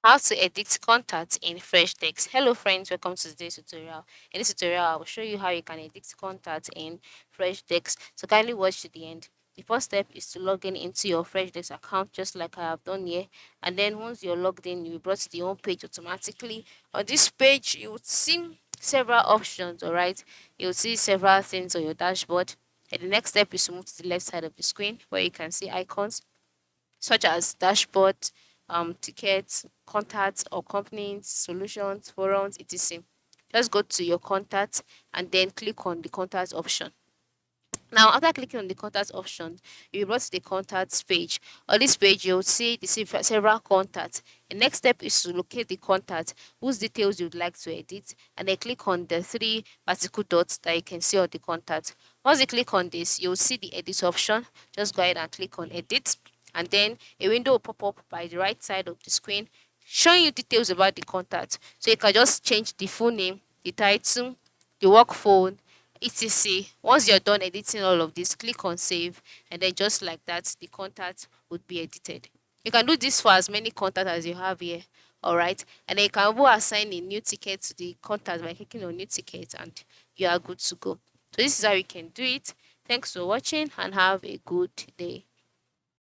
How to edit contacts in Freshdesk. Hello friends, welcome to today's tutorial. In this tutorial, I will show you how you can edit contacts in Freshdesk. So kindly watch to the end. The first step is to log in into your Freshdesk account just like I have done here. And then once you're logged in, you'll be brought to the home page automatically. On this page, you would see several options, alright? You'll see several things on your dashboard. And the next step is to move to the left side of the screen where you can see icons such as dashboard, tickets, contacts or companies, solutions, forums, etc. Just go to your contacts and then click on the contacts option. Now, after clicking on the contacts option, you'll be brought to the contacts page. On this page, you'll see the several contacts. The next step is to locate the contact whose details you'd like to edit, and then click on the three vertical dots that you can see on the contact. Once you click on this, you'll see the edit option. Just go ahead and click on edit, and then a window will pop up by the right side of the screen showing you details about the contact. So you can just change the full name, the title, the work phone, etc. Once you're done editing all of this, click on save, and then just like that, the contact would be edited. You can do this for as many contacts as you have here, all right? And then you can go assign a new ticket to the contact by clicking on new ticket, and you are good to go. So this is how you can do it. Thanks for watching and have a good day.